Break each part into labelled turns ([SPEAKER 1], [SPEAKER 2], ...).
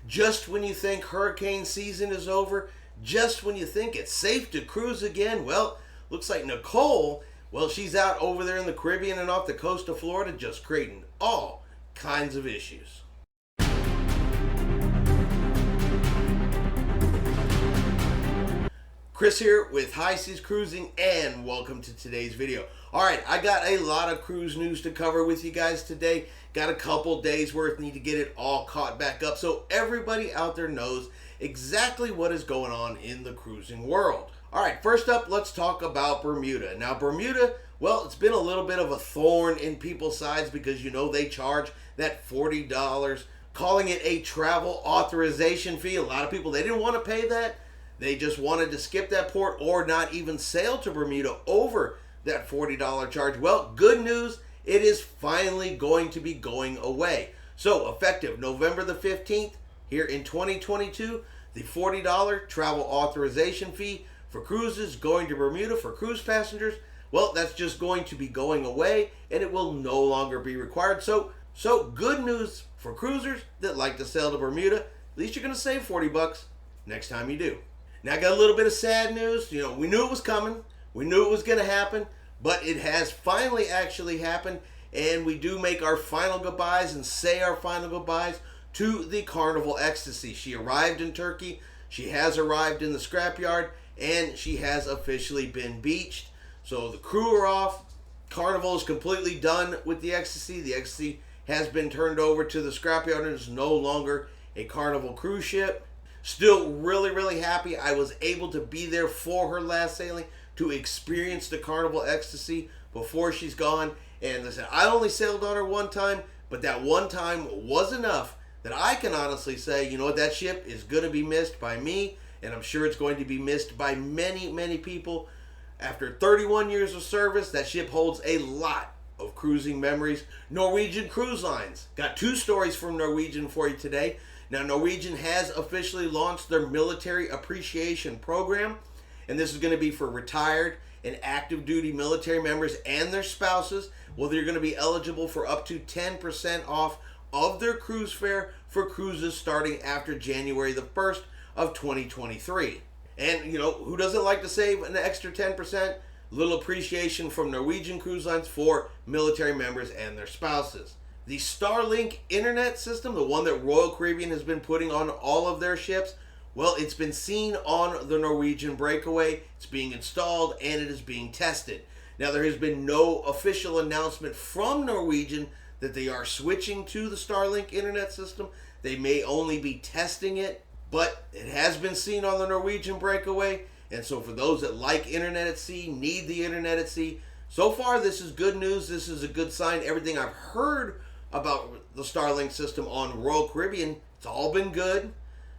[SPEAKER 1] Just when you think hurricane season is over, just when you think it's safe to cruise again, well, looks like Nichole, well, she's out over there in the Caribbean and off the coast of Florida just creating all kinds of issues. Chris here with High Seas Cruising, and welcome to today's video. Alright, I got a lot of cruise news to cover with you guys today. Got a couple days worth, need to get it all caught back up so everybody out there knows exactly what is going on in the cruising world. Alright, first up, let's talk about Bermuda. Now Bermuda, well, it's been a little bit of a thorn in people's sides because you know they charge that $40, calling it a travel authorization fee. A lot of people, they didn't want to pay that. They just wanted to skip that port or not even sail to Bermuda over that $40 charge. Well, good news, it is finally going to be going away. So, effective November the 15th, here in 2022, the $40 travel authorization fee for cruises going to Bermuda for cruise passengers, well, that's just going to be going away and it will no longer be required. So good news for cruisers that like to sail to Bermuda. At least you're going to save 40 bucks next time you do. Now I got a little bit of sad news. You know, we knew it was coming. We knew it was going to happen, but it has finally actually happened, and we do make our final goodbyes and say our final goodbyes to the Carnival Ecstasy. She arrived in Turkey. She has arrived in the scrapyard, and she has officially been beached. So the crew are off. Carnival is completely done with the Ecstasy. The Ecstasy has been turned over to the scrapyard and is no longer a Carnival cruise ship. Still really happy I was able to be there for her last sailing to experience the Carnival Ecstasy before she's gone. And listen, I only sailed on her one time, but that one time was enough that I can honestly say, you know what, that ship is going to be missed by me, and I'm sure it's going to be missed by many people. After 31 years of service, that ship holds a lot of cruising memories. Norwegian Cruise Lines. Got two stories from Norwegian for you today. Now, Norwegian has officially launched their military appreciation program, and this is going to be for retired and active duty military members and their spouses. Well, they're going to be eligible for up to 10% off of their cruise fare for cruises starting after January the 1st of 2023. And, you know, who doesn't like to save an extra 10%? Little appreciation from Norwegian Cruise Lines for military members and their spouses. The Starlink internet system, the one that Royal Caribbean has been putting on all of their ships, well, it's been seen on the Norwegian Breakaway. It's being installed and it is being tested. Now, there has been no official announcement from Norwegian that they are switching to the Starlink internet system. They may only be testing it, but it has been seen on the Norwegian Breakaway. And so for those that like internet at sea, need the internet at sea, so far this is good news. This is a good sign. Everything I've heard about the Starlink system on Royal Caribbean, it's all been good.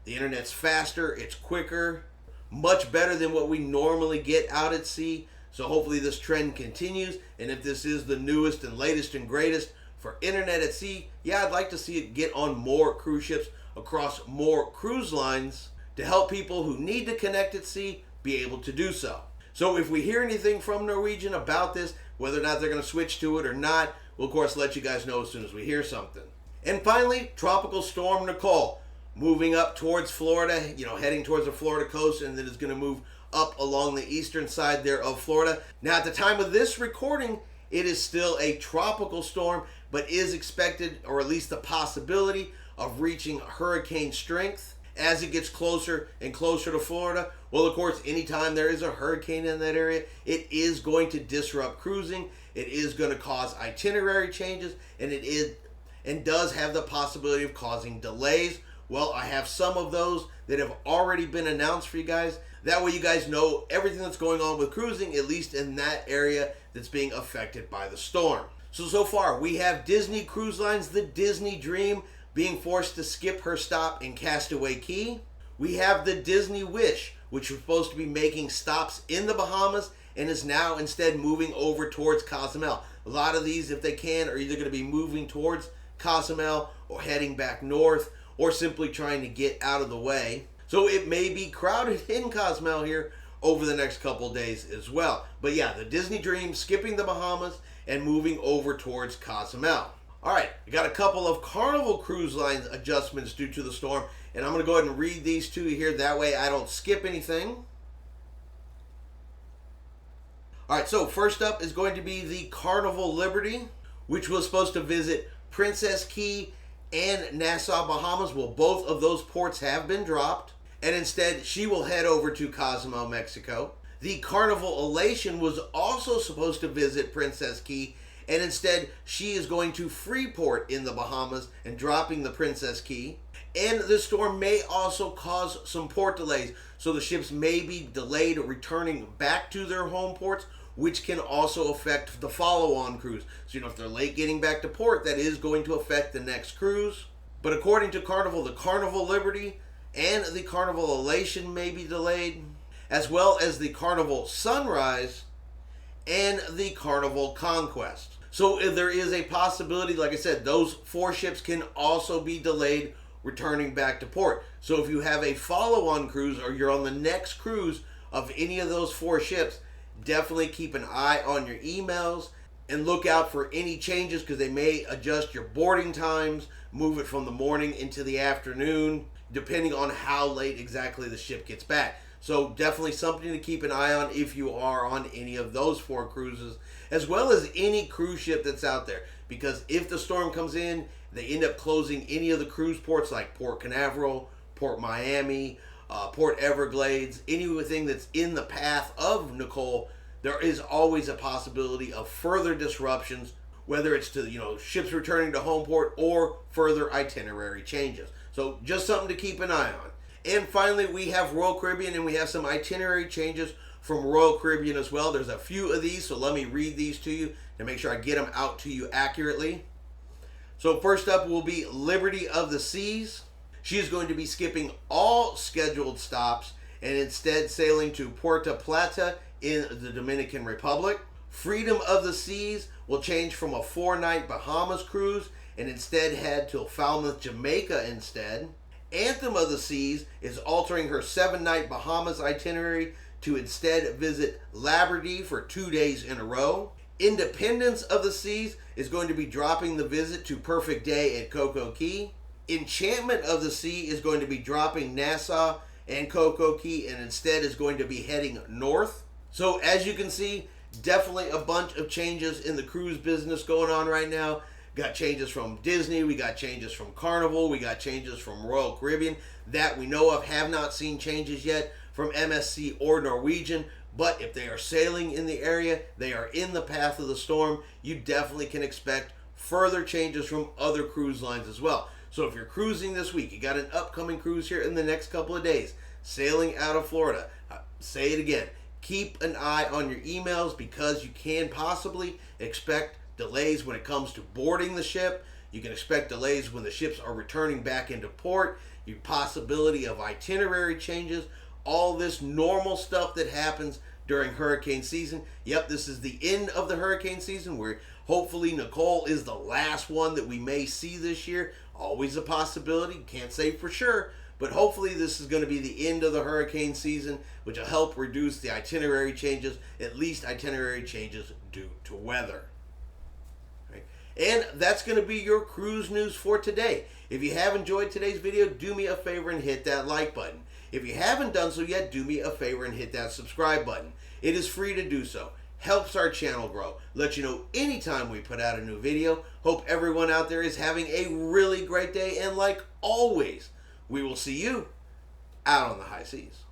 [SPEAKER 1] The internet's faster, it's quicker, much better than what we normally get out at sea. So hopefully this trend continues, and if this is the newest and latest and greatest for internet at sea, yeah, I'd like to see it get on more cruise ships across more cruise lines to help people who need to connect at sea be able to do so. So if we hear anything from Norwegian about this, whether or not they're going to switch to it or not, we'll of course let you guys know as soon as we hear something. And finally, Tropical Storm Nichole, moving up towards Florida, you know, heading towards the Florida coast, and then it's going to move up along the eastern side there of Florida. Now, at the time of this recording, it is still a tropical storm, but is expected, or at least the possibility, of reaching hurricane strength as it gets closer and closer to Florida. Well, of course, anytime there is a hurricane in that area, it is going to disrupt cruising. It is going to cause itinerary changes, and it is and does have the possibility of causing delays. Well, I have some of those that have already been announced for you guys. That way you guys know everything that's going on with cruising, at least in that area that's being affected by the storm. So far, we have Disney Cruise Lines, the Disney Dream, being forced to skip her stop in Castaway Cay. We have the Disney Wish, which was supposed to be making stops in the Bahamas and is now instead moving over towards Cozumel. A lot of these, if they can, are either going to be moving towards Cozumel or heading back north or simply trying to get out of the way. So it may be crowded in Cozumel here over the next couple days as well. But yeah, the Disney Dream skipping the Bahamas and moving over towards Cozumel. All right, I got a couple of Carnival Cruise Line adjustments due to the storm, and I'm going to go ahead and read these to you here. That way I don't skip anything. All right, so first up is going to be the Carnival Liberty, which was supposed to visit Princess Key and Nassau, Bahamas. Well, both of those ports have been dropped, and instead she will head over to Cozumel, Mexico. The Carnival Elation was also supposed to visit Princess Key, and instead she is going to Freeport in the Bahamas and dropping the Princess Key. And this storm may also cause some port delays, so the ships may be delayed returning back to their home ports, which can also affect the follow-on cruise. So, if they're late getting back to port, that is going to affect the next cruise. But according to Carnival, the Carnival Liberty and the Carnival Elation may be delayed, as well as the Carnival Sunrise and the Carnival Conquest. So there is a possibility, like I said, those 4 ships can also be delayed returning back to port. So if you have a follow-on cruise or you're on the next cruise of any of those 4 ships, definitely keep an eye on your emails and look out for any changes, because they may adjust your boarding times, move it from the morning into the afternoon, depending on how late exactly the ship gets back. So definitely something to keep an eye on if you are on any of those 4 cruises, as well as any cruise ship that's out there. Because if the storm comes in, they end up closing any of the cruise ports like Port Canaveral, Port Miami, Port Everglades, anything that's in the path of Nichole, there is always a possibility of further disruptions, whether it's to ships returning to home port or further itinerary changes. So just something to keep an eye on. And finally, we have Royal Caribbean, and we have some itinerary changes from Royal Caribbean as well. There's a few of these, so let me read these to you to make sure I get them out to you accurately. So first up will be Liberty of the Seas. She is going to be skipping all scheduled stops and instead sailing to Puerto Plata in the Dominican Republic. Freedom of the Seas will change from a 4-night Bahamas cruise and instead head to Falmouth, Jamaica instead. Anthem of the Seas is altering her 7-night Bahamas itinerary to instead visit Labadee for 2 days in a row. Independence of the Seas is going to be dropping the visit to Perfect Day at Coco Key. Enchantment of the Sea is going to be dropping Nassau and Coco Key and instead is going to be heading north. So as you can see, definitely a bunch of changes in the cruise business going on right now. Got changes from Disney, we got changes from Carnival, we got changes from Royal Caribbean that we know of. Have not seen changes yet from MSC or Norwegian, but if they are sailing in the area, they are in the path of the storm, you definitely can expect further changes from other cruise lines as well. So if you're cruising this week, you got an upcoming cruise here in the next couple of days, sailing out of Florida, say it again, keep an eye on your emails, because you can possibly expect delays when it comes to boarding the ship. You can expect delays when the ships are returning back into port, your possibility of itinerary changes, all this normal stuff that happens during hurricane season. Yep, this is the end of the hurricane season, where hopefully Nichole is the last one that we may see this year. Always a possibility, can't say for sure, but hopefully this is going to be the end of the hurricane season, which will help reduce the itinerary changes, at least itinerary changes due to weather. Right. And that's going to be your cruise news for today. If you have enjoyed today's video, do me a favor and hit that like button. If you haven't done so yet, do me a favor and hit that subscribe button. It is free to do so. Helps our channel grow. Let you know anytime we put out a new video. Hope everyone out there is having a really great day, and like always, we will see you out on the high seas.